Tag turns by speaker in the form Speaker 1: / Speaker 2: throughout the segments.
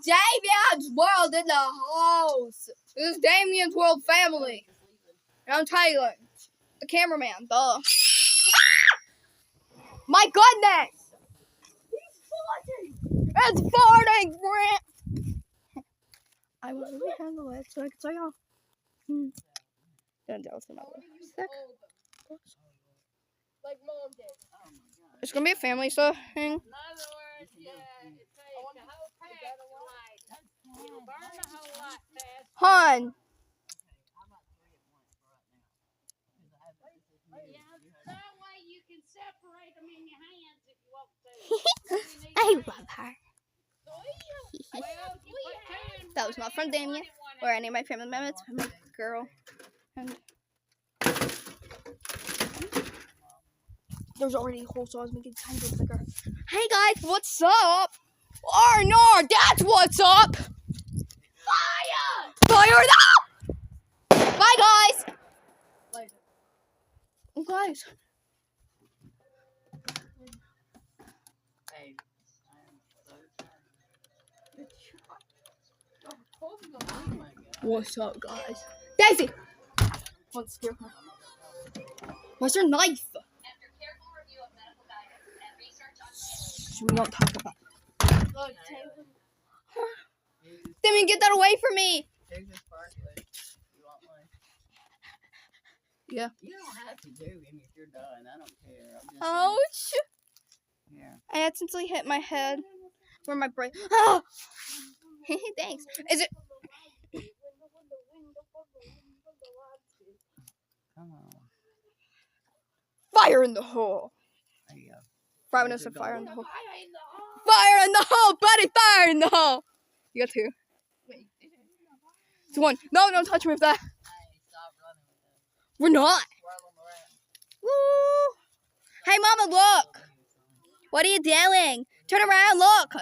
Speaker 1: Damien's World in the house. This is Damien's World family. And I'm Tyler, the cameraman. Duh. My goodness! It's farting, Brent! I will really handle it so I can say y'all. Don't tell us about it. Like Mom did. It's gonna be a family stuff thing.
Speaker 2: In other words, yeah, it takes a whole pack to light. It'll burn a whole lot faster.
Speaker 1: Hun.
Speaker 2: Yeah, that way you can separate them in your hands if you want to.
Speaker 1: I love her.
Speaker 2: Well, you put two in
Speaker 1: That was not from Damien or any of my family members. From a girl. And there's already a hole, so I was making it tiny bit bigger. Hey guys, what's up? Arnor, that's what's up. Fire! Fire it up! Bye guys. Later. Oh guys. What's up, guys? Daisy! Let's scare her. Where's her knife?
Speaker 3: After careful review of medical guidance and research on
Speaker 1: We won't talk about it. Damien, get that away from me!
Speaker 4: Take this sparklet. You want one?
Speaker 1: Yeah.
Speaker 4: You don't have to do him if you're done. I don't care. I'm just
Speaker 1: Ouch!
Speaker 4: here.
Speaker 1: I accidentally hit my head where my brain. Ah! Thanks. Is it?
Speaker 4: Come on.
Speaker 1: Fire in the hole!
Speaker 4: There you go.
Speaker 1: Fire in the hole. Fire in the hole, buddy! Fire in the hole! You got two. It's one. No, don't touch me with that.
Speaker 4: Hey, stop running with
Speaker 1: We're not.
Speaker 4: them. Swirl them around.
Speaker 1: Woo! Hey, Mama, look! What are you doing? Turn around, look!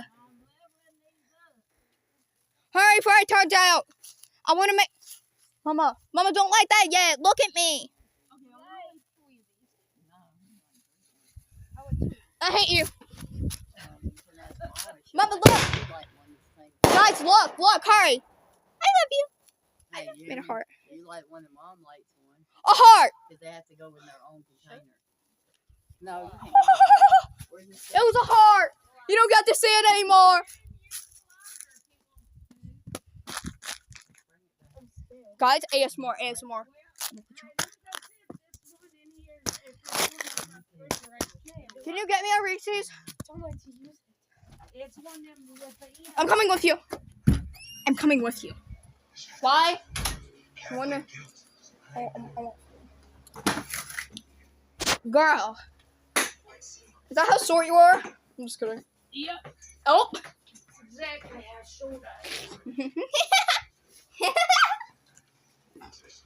Speaker 1: Hurry before it turns out! I want to make... Mama, don't like that yet. Look at me. I hate you. Mama, look! Guys, look, hurry! I love you.
Speaker 4: Hey,
Speaker 1: I made a heart.
Speaker 4: You like one that Mom likes one.
Speaker 1: A heart!
Speaker 4: Because they have to go in their own container. No, you can't. Where's this
Speaker 1: It was a heart! You don't get to see it anymore! Guys, ASMR. Can you get me a Reese's? I'm coming with you. Why? I wonder. Girl. Is that how short you are? I'm just kidding.
Speaker 2: Yep.
Speaker 1: Oh.
Speaker 2: Exactly how short I am.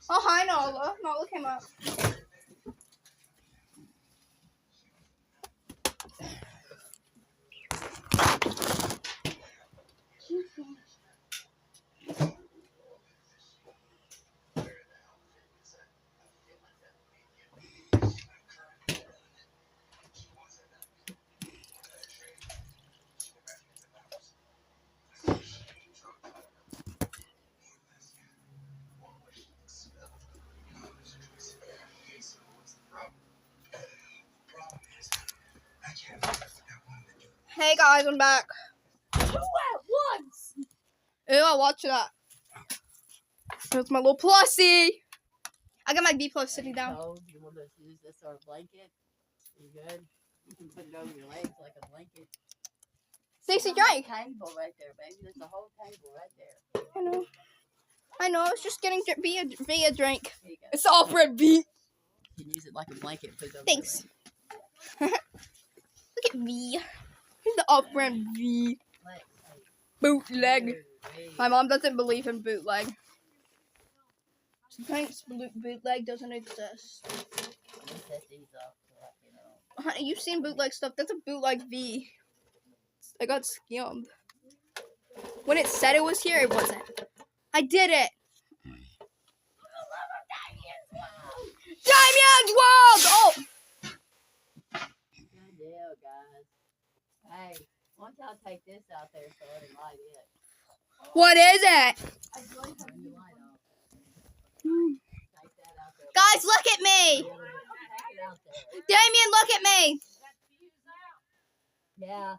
Speaker 1: Oh, hi, Nola. Nola came up. Hey guys, I'm back. Two at once. Ew, I watch that. That's my little plushie. I got my B plus sitting down.
Speaker 4: cold? You want to use this or a blanket? You good? You can put it over your legs like a blanket.
Speaker 1: Stacy,
Speaker 4: There's a
Speaker 1: drink.
Speaker 4: table right there, baby. There's a whole table right there.
Speaker 1: I know. I was just getting be a drink.
Speaker 4: Here you go.
Speaker 1: It's all bread beat.
Speaker 4: You can use it like a blanket. Put it over
Speaker 1: Thanks.
Speaker 4: your
Speaker 1: Look at me. He's the off-brand V
Speaker 4: legs.
Speaker 1: bootleg.
Speaker 4: Hey.
Speaker 1: My mom doesn't believe in bootleg. She thinks bootleg doesn't exist.
Speaker 4: Let me set these up so I can,
Speaker 1: Honey, you've seen bootleg stuff. That's a bootleg V. I got scammed. When it said it was here, it wasn't. I did it. Damien's World! Oh!
Speaker 4: Good deal, guys. Hey, Why don't y'all take this out there so it can light it?
Speaker 1: What is it?
Speaker 4: Turn your light off. Take that out there.
Speaker 1: Guys, look at me.
Speaker 4: Take it out there.
Speaker 1: Damien, look at me.
Speaker 4: Yeah.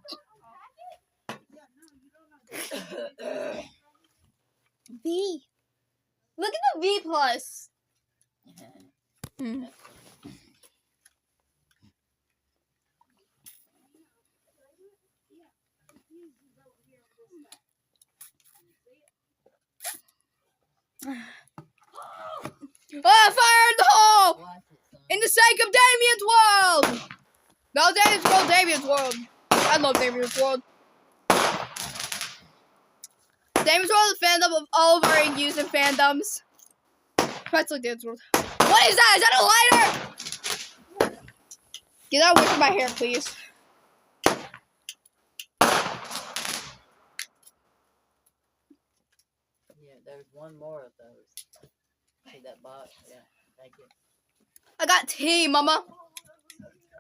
Speaker 1: V. Look at the V plus. Mm. Oh, fire in the hole!
Speaker 4: Watch it, son.
Speaker 1: In the sake of Damien's world! No, Damien's world, Damien's world. I love Damien's world. Damien's world is a fandom of all of our using fandoms. Especially Damien's world. What is that? Is that a lighter? Get that away from my hair, please.
Speaker 4: Yeah, there's one more of those. See that box? Yeah, thank you.
Speaker 1: I got tea, Mama.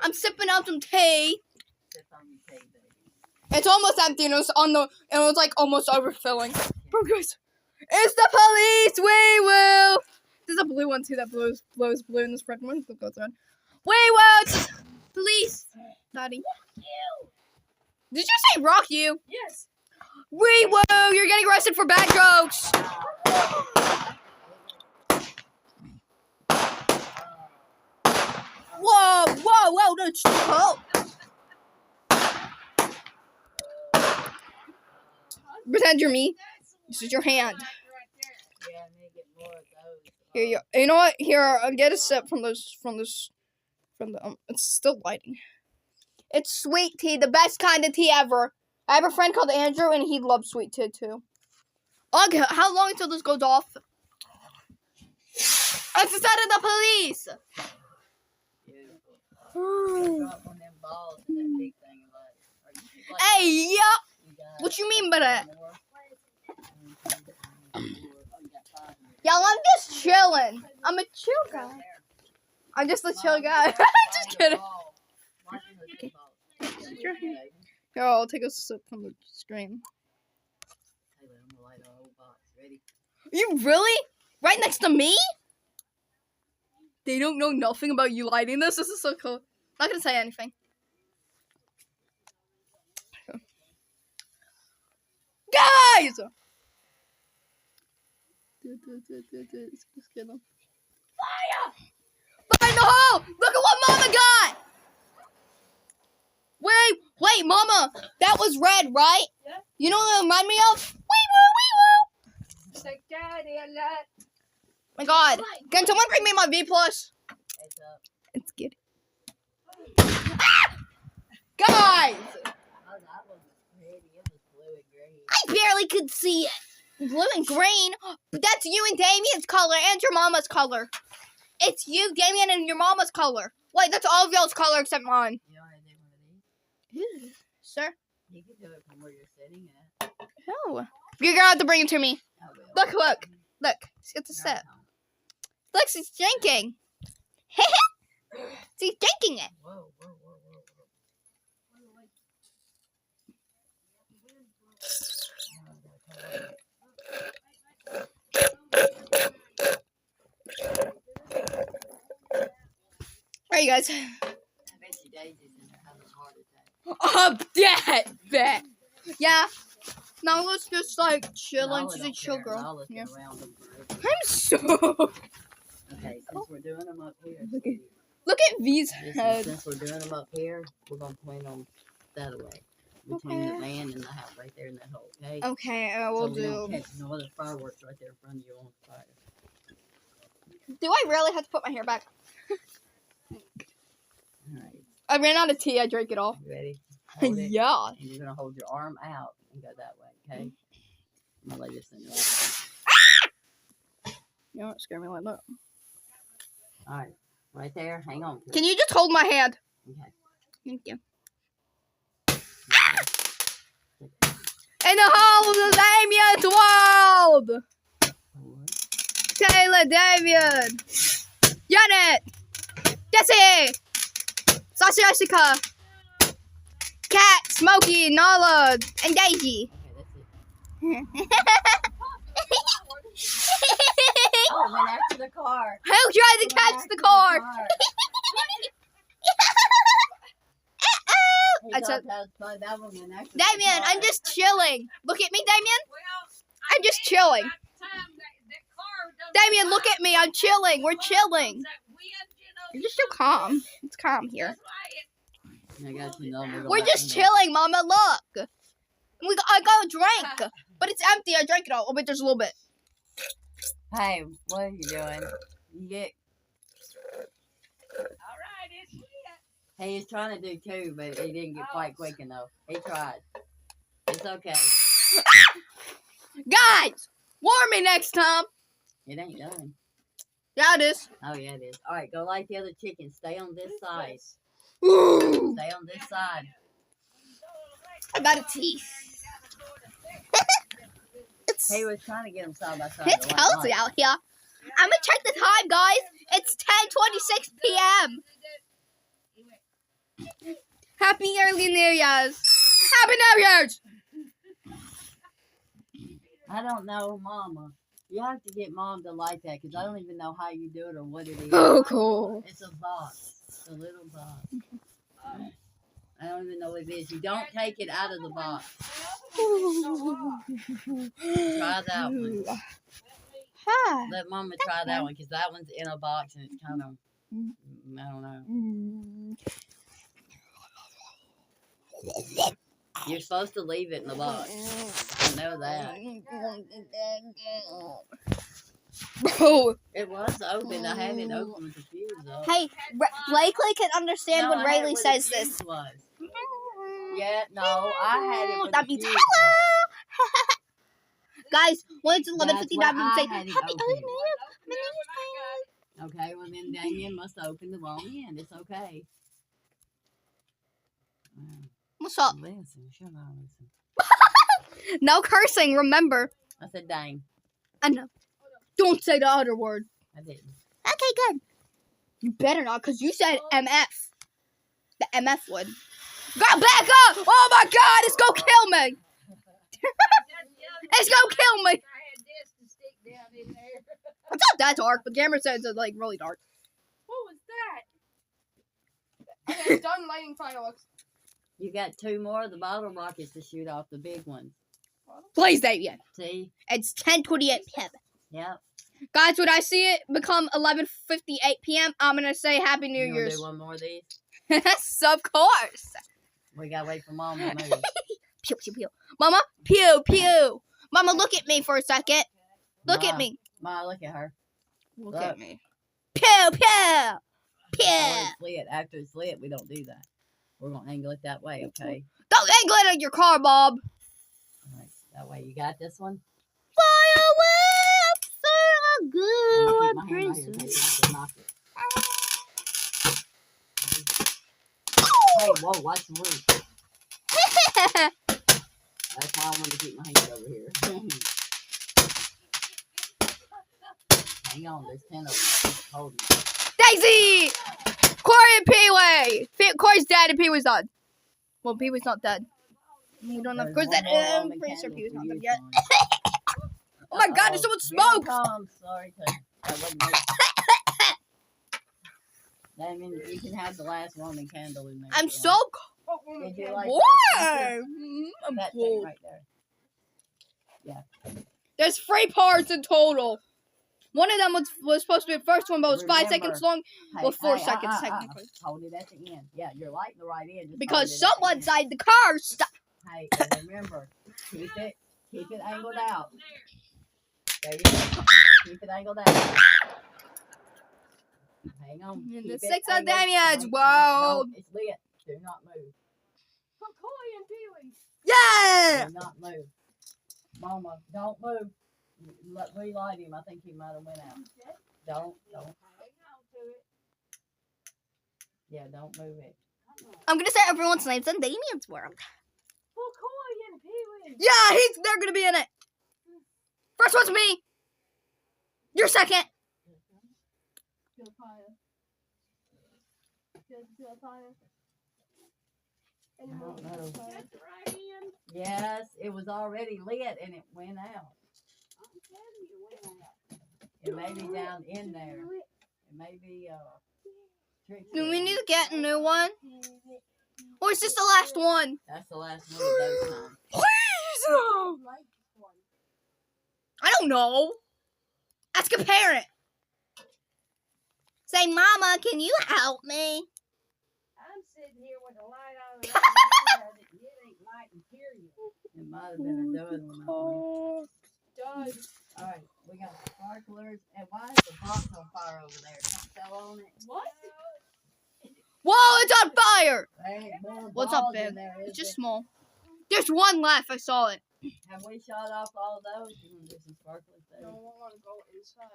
Speaker 1: I'm sipping out some tea.
Speaker 4: Sip on your tea, baby.
Speaker 1: It's almost empty, and it was like almost overfilling. Oh, guys, it's the police. We will. There's a blue one too that blows blue in this red one. That goes on. We will. It's police. Daddy. Did you say rock you?
Speaker 2: Yes.
Speaker 1: We will. You're getting arrested for bad jokes. Whoa, that's too cold. Pretend you're me. This is your hand.
Speaker 4: Yeah, I need to get more of those.
Speaker 1: Here you. You know what? Here, I'll get a sip from the. It's still lighting. It's sweet tea, the best kind of tea ever. I have a friend called Andrew, and he loves sweet tea too. Okay, how long until this goes off? It's the side of the police.
Speaker 4: Beautiful. Drop one of them balls in that big thing of light. Like,
Speaker 1: Hey, yeah.
Speaker 4: you got
Speaker 1: What you mean by that?
Speaker 4: more? Oh, you got 5 minutes.
Speaker 1: Y'all, I'm just chilling. I'm a chill guy. I'm just a chill guy. Just kidding.
Speaker 4: Okay.
Speaker 1: Here, I'll take a sip from the screen. You really? Right next to me? They don't know nothing about you lighting this. This is so cool. Not gonna say anything. Guys! Just kidding. Fire! Fire in the hole! Look at what Mama got! Wait, Mama! That was red, right?
Speaker 2: Yeah.
Speaker 1: You know what it reminded me of? Wee woo!
Speaker 2: Say daddy a lot.
Speaker 1: My God. Can someone bring me my V+?
Speaker 4: Heads up.
Speaker 1: It's good. Ah! Guys!
Speaker 4: Oh, that one was pretty. It was blue and green.
Speaker 1: I barely could see it. Blue and green? But that's you and Damien's color and your mama's color. It's you, Damien, and your mama's color. Wait, that's all of y'all's color except mine.
Speaker 4: You want to do one of these?
Speaker 1: Sir?
Speaker 4: You can do it from where you're sitting at.
Speaker 1: Oh. You're gonna have to bring it to me.
Speaker 4: I will.
Speaker 1: Look. Let's get the
Speaker 4: Right
Speaker 1: set.
Speaker 4: now.
Speaker 1: Look, she's drinking. She's drinking it.
Speaker 4: Whoa.
Speaker 1: Alright, you guys.
Speaker 4: I bet you Daisy's in there having a heart attack.
Speaker 1: Bet. Yeah. Now let's just like chill and
Speaker 4: Nala
Speaker 1: she's a
Speaker 4: don't
Speaker 1: chill
Speaker 4: care.
Speaker 1: girl.
Speaker 4: Nala's
Speaker 1: Yeah.
Speaker 4: been around them forever.
Speaker 1: I'm so.
Speaker 4: Okay, since we're doing them up here,
Speaker 1: Okay. Look at V's head.
Speaker 4: since we're doing them up here, we're gonna point them that way, between the
Speaker 1: Okay.
Speaker 4: van and the house, right there in that hole. Okay.
Speaker 1: Okay, I
Speaker 4: So
Speaker 1: will
Speaker 4: we don't
Speaker 1: do.
Speaker 4: catch no other fireworks right there in front of you on fire.
Speaker 1: Do I really have to put my hair back?
Speaker 4: All right,
Speaker 1: I ran out of tea. I drank it all.
Speaker 4: you ready? Hold it,
Speaker 1: Yeah.
Speaker 4: and you're gonna hold your arm out and go that way. Okay. I'm gonna lay this in there.
Speaker 1: You don't scare me like that.
Speaker 4: All right, right there. Hang on. To
Speaker 1: Can you just hold my hand?
Speaker 4: it. Okay.
Speaker 1: Thank you. In the hall of the Damien's world!
Speaker 4: Forward.
Speaker 1: Taylor, Damien, Janet, Jesse, Sasha, Jessica, Cat, Smokey, Nala, and Daisy.
Speaker 4: Okay, that's it. Oh, it went after the car.
Speaker 1: Who tried to
Speaker 4: It went
Speaker 1: catch
Speaker 4: after
Speaker 1: the car?
Speaker 4: He
Speaker 1: I
Speaker 4: thought
Speaker 1: said,
Speaker 4: that was fun. That one went after the
Speaker 1: Damien,
Speaker 4: car.
Speaker 1: I'm just chilling. Look at me, Damien.
Speaker 2: Well,
Speaker 1: I'm just chilling.
Speaker 2: by the time that car doesn't
Speaker 1: Damien, look at me. I'm chilling. We're chilling.
Speaker 2: that wind, you know,
Speaker 1: You're just so calm. It's calm here.
Speaker 2: just like it.
Speaker 4: I got you. No,
Speaker 1: We're just chilling, Mama. Look. I got a drink, but it's empty. I drank it all. Oh, but there's a little bit.
Speaker 4: Hey, what are you doing? You get.
Speaker 2: All right, it's lit.
Speaker 4: He was trying to do two, but he didn't get quite quick enough. He tried. It's okay.
Speaker 1: Guys, warn me next time.
Speaker 4: It ain't done.
Speaker 1: Yeah, it is.
Speaker 4: Oh yeah, it is. All right, go like the other chicken. Stay on this side.
Speaker 1: Ooh,
Speaker 4: Stay on this side.
Speaker 1: I got a teeth.
Speaker 4: He was trying to get them side by side.
Speaker 1: It's
Speaker 4: the white
Speaker 1: cozy
Speaker 4: light.
Speaker 1: out here. I'm gonna check the time, guys. It's 10:26 p.m. Happy early New Year's. Happy New Year's.
Speaker 4: I don't know, Mama. You have to get Mom to like that because I don't even know how you do it or what it is.
Speaker 1: Oh, cool.
Speaker 4: It's a box. It's a little box. I don't even know what it is. You don't take it out of the box. Try that one.
Speaker 1: Hi.
Speaker 4: Let Mama try that one because that one's in a box and it's kind of, I don't know. You're supposed to leave it in the box. I know that.
Speaker 1: Bro.
Speaker 4: It was open. I had it open with the fuse up.
Speaker 1: Hey, Blakely can understand
Speaker 4: No,
Speaker 1: when
Speaker 4: I had it
Speaker 1: Rayleigh
Speaker 4: where the
Speaker 1: says
Speaker 4: fuse
Speaker 1: this.
Speaker 4: was. Yeah, no, I had it with
Speaker 1: That
Speaker 4: the
Speaker 1: means
Speaker 4: fuse
Speaker 1: hello. Guys, when it's
Speaker 4: That's
Speaker 1: 11:59,
Speaker 4: where
Speaker 1: I'm gonna say
Speaker 4: I had
Speaker 1: Happy
Speaker 4: it
Speaker 1: early
Speaker 4: open.
Speaker 1: New Year. Happy New Year's.
Speaker 4: Okay, well then Damien must have opened the wrong end. It's okay.
Speaker 1: What's up?
Speaker 4: Listen, shut up, listen.
Speaker 1: No cursing, remember.
Speaker 4: I said dang.
Speaker 1: I know. Don't say the other word.
Speaker 4: I didn't.
Speaker 1: Okay, good. You better not, because you said MF. The MF would. Go back up! Oh my god, it's gonna kill me! It's gonna kill me!
Speaker 2: I had this to stick down in there.
Speaker 1: It's not that dark, but Gamer says it's like really dark.
Speaker 2: What was that?
Speaker 1: It's done lighting fireworks.
Speaker 4: You got two more of the bottle rockets to shoot off, the big ones.
Speaker 1: Please, David.
Speaker 4: See?
Speaker 1: It's 10:28 p.m.
Speaker 4: Yep.
Speaker 1: Guys, when I see it become 11:58 p.m., I'm gonna say Happy New
Speaker 4: You wanna
Speaker 1: Year's.
Speaker 4: do one more of these?
Speaker 1: Yes, of course.
Speaker 4: We gotta wait for Mom to move.
Speaker 1: Pew pew pew. Mama, pew pew. Mama, look at me for a second. Look
Speaker 4: Ma,
Speaker 1: at me.
Speaker 4: Ma, look at her.
Speaker 1: Look
Speaker 4: Look.
Speaker 1: at me. Pew pew. Pew.
Speaker 4: Before it's lit. After it's lit, we don't do that. We're gonna angle it that way, okay?
Speaker 1: Don't angle it on your car, Bob.
Speaker 4: All right. That way, you got this one.
Speaker 1: Fly away, I'm so
Speaker 4: I'm
Speaker 1: good.
Speaker 4: gonna keep my hand right here in case I have to knock it. Hey, whoa, watch the roof. That's why I wanted to keep my hand over here. Hang on, there's 10 of them. Hold me.
Speaker 1: Daisy! Corey and Pee-wee! Corey's dead and Pee-wee's not. Well, Pee-wee's not dead. We don't know if Corey's dead. I'm pretty sure Pee-wee's not dead yet. Oh my god, there's so much smoke!
Speaker 4: Sorry, that wasn't me. That means you can have the last Roman candle in there.
Speaker 1: I'm
Speaker 4: if you
Speaker 1: so
Speaker 4: want.
Speaker 1: cold.
Speaker 4: Did you like
Speaker 1: Warm!
Speaker 4: that?
Speaker 1: I'm
Speaker 4: That thing
Speaker 1: cold.
Speaker 4: right there.
Speaker 1: There's 3 parts in total. One of them was supposed to be the first one, but it was 5 seconds long. Well, 4 seconds, technically.
Speaker 4: Hold it at the end. Yeah, you're lighting the right end. Just
Speaker 1: Because
Speaker 4: hold it at the
Speaker 1: someone
Speaker 4: end.
Speaker 1: inside the car stopped.
Speaker 4: Hey, and remember, keep it angled out. There you go. Keep it angled out. Hang on.
Speaker 1: And
Speaker 4: Keep
Speaker 1: the
Speaker 4: it
Speaker 1: 6 of
Speaker 4: angled.
Speaker 1: Damien's.
Speaker 4: Hang-
Speaker 1: Whoa.
Speaker 4: No, it's lit. Do not move.
Speaker 2: McCoy and Pee-wee.
Speaker 1: Yeah!
Speaker 4: Do not move. Mama, don't move. Relight him. I think he might have went out. Don't.
Speaker 2: Hang on to it.
Speaker 4: Yeah, don't move it.
Speaker 1: I'm gonna say everyone's names in Damien's world.
Speaker 2: McCoy and Pee-wee.
Speaker 1: Yeah, they're gonna be in it. First one's me. You're second.
Speaker 2: Feel fire. Feel fire.
Speaker 4: I don't know.
Speaker 2: That's right in.
Speaker 4: Yes, it was already lit and it went out.
Speaker 2: I'm telling you, it went out.
Speaker 4: It may be down in there. It may be Trixie.
Speaker 1: Do we need to get a new one? Or is this the last one?
Speaker 4: That's the last one of those times.
Speaker 1: Please! I don't know. Ask a parent. Say, Mama, can you help me?
Speaker 2: I'm sitting here with the light on and I it ain't lighting, period.
Speaker 4: It might have been a dud one.
Speaker 1: Oh.
Speaker 2: Done.
Speaker 4: Alright, we got sparklers. And why is the box on fire over there? Something fell on it.
Speaker 2: What?
Speaker 1: Whoa, it's on fire!
Speaker 4: There ain't more
Speaker 1: What's up,
Speaker 4: balls in
Speaker 1: babe?
Speaker 4: there, is
Speaker 1: It's just
Speaker 4: there?
Speaker 1: small. There's one left. I saw it.
Speaker 4: Have we shot off all those? You want to do some sparklers there?
Speaker 2: No, I want to go inside.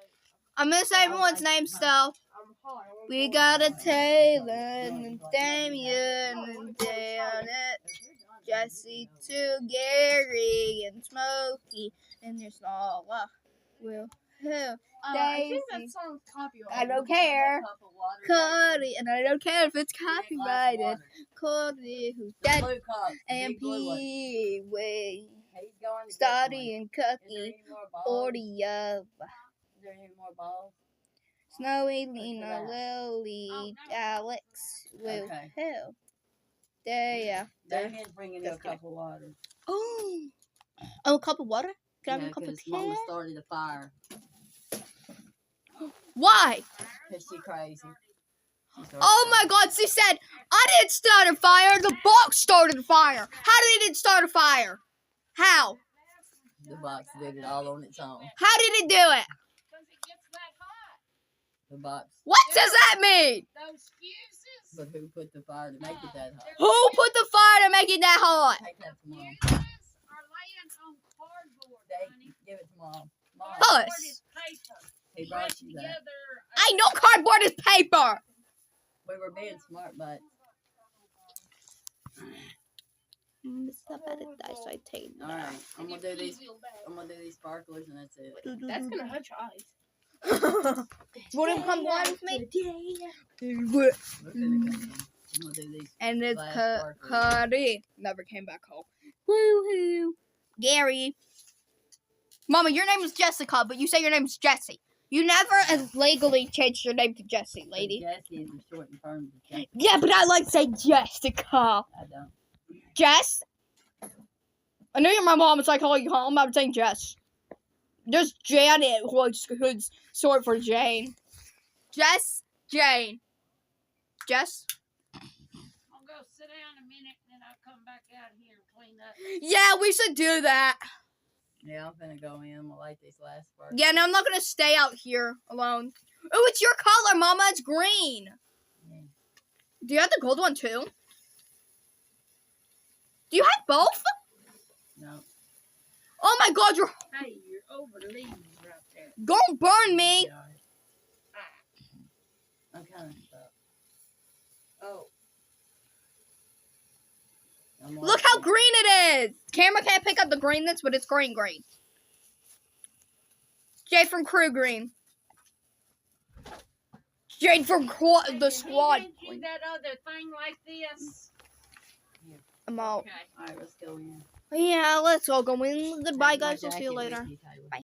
Speaker 1: I'm gonna say everyone's name still.
Speaker 2: I'm hot.
Speaker 1: We got a Taylor and Damien and Janet, Jesse to Gary and Smokey, and there's Nala. Will who?
Speaker 2: I think
Speaker 1: Daisy.
Speaker 2: that song's copyrighted.
Speaker 1: I don't care.
Speaker 4: A cup of water.
Speaker 1: Cody, and I don't care if it's
Speaker 4: Big glass of
Speaker 1: copyrighted.
Speaker 4: water.
Speaker 1: Cody, who's
Speaker 4: The
Speaker 1: dead,
Speaker 4: blue cup. the
Speaker 1: and
Speaker 4: big blue one.
Speaker 1: Pee Wee,
Speaker 4: He's going to get
Speaker 1: Stoddy and
Speaker 4: one. Is there
Speaker 1: Cookie,
Speaker 4: any more balls?
Speaker 1: 40 of
Speaker 4: Is there any more balls?
Speaker 1: Snowy,
Speaker 4: Look at
Speaker 1: Lena,
Speaker 4: that.
Speaker 1: Lily,
Speaker 2: Oh, no.
Speaker 1: Alex, Will,
Speaker 4: Okay.
Speaker 1: who? There, yeah.
Speaker 4: Damien's bringing you a
Speaker 1: Just
Speaker 4: cup of water.
Speaker 1: Oh, a cup of water? Can I have
Speaker 4: Yeah,
Speaker 1: a cup of
Speaker 4: 'cause
Speaker 1: tea?
Speaker 4: Mama started a fire.
Speaker 1: Why?
Speaker 4: Because she crazy. She started
Speaker 1: Oh
Speaker 4: a
Speaker 1: my God! She said I didn't start a fire. The box started a fire. How did it start a fire? How?
Speaker 4: fire. The box did it all on its own.
Speaker 1: How did it do it?
Speaker 2: Because it gets that hot.
Speaker 4: The box.
Speaker 1: What does that mean?
Speaker 2: Those fuses.
Speaker 4: But who put the fire to make it that hot?
Speaker 1: Who put the fire to make it that hot?
Speaker 4: Take that to Mom.
Speaker 2: Fuses are laying on cardboard, honey.
Speaker 4: Dave, give it to Mom. Mom,
Speaker 1: Us.
Speaker 2: Cardboard is paper.
Speaker 4: he
Speaker 2: Put
Speaker 4: brought you that.
Speaker 2: together.
Speaker 1: I know cardboard is paper.
Speaker 4: We were being smart, but all right. I'm gonna do these. I'm gonna do these sparklers, and that's it.
Speaker 2: That's gonna hurt your eyes.
Speaker 1: Would it come blind with me?
Speaker 4: We're finna come in. I'm gonna do these.
Speaker 1: And it's
Speaker 4: Last sparkler.
Speaker 1: Cody. Never came back home. Woohoo. Gary. Mama, your name is Jessica, but you say your name is Jessie. You never has legally changed your name to Jessie, lady.
Speaker 4: Jessie is a short and firm. Jessie.
Speaker 1: Yeah, but I like to say Jessica.
Speaker 4: I don't.
Speaker 1: Jess? I know you're my mom, so I call you home. I'm saying Jess. There's Janet, who's short for Jane. Jess, Jane. Jess?
Speaker 2: I'll go sit down a minute and then I'll come back out here and clean up.
Speaker 1: Yeah, we should do that.
Speaker 4: Yeah, I'm finna go in. I'm gonna light these last sparklers.
Speaker 1: Yeah, no, I'm not gonna stay out here alone. Oh, it's your color, Mama. It's green.
Speaker 4: Yeah.
Speaker 1: Do you have the gold one too? Do you have both?
Speaker 4: No.
Speaker 1: Oh my God, you're
Speaker 2: Hey, you're over the leaves right there.
Speaker 1: gonna burn me.
Speaker 4: Yeah. I'm kind of stuck. Oh. I'm
Speaker 1: Look how
Speaker 4: watching.
Speaker 1: green it is. Camera can't pick up the greenness, but it's green. Jade from Crew Green. Jade from the squad.
Speaker 2: Did he get you that other thing like this?
Speaker 1: I'm out.
Speaker 2: Okay.
Speaker 4: All right, let's go in.
Speaker 1: Yeah, let's all go in. Goodbye,
Speaker 4: Take my
Speaker 1: guys. We'll see you
Speaker 4: jacket with
Speaker 1: later.
Speaker 4: you, Taylor.
Speaker 1: Bye.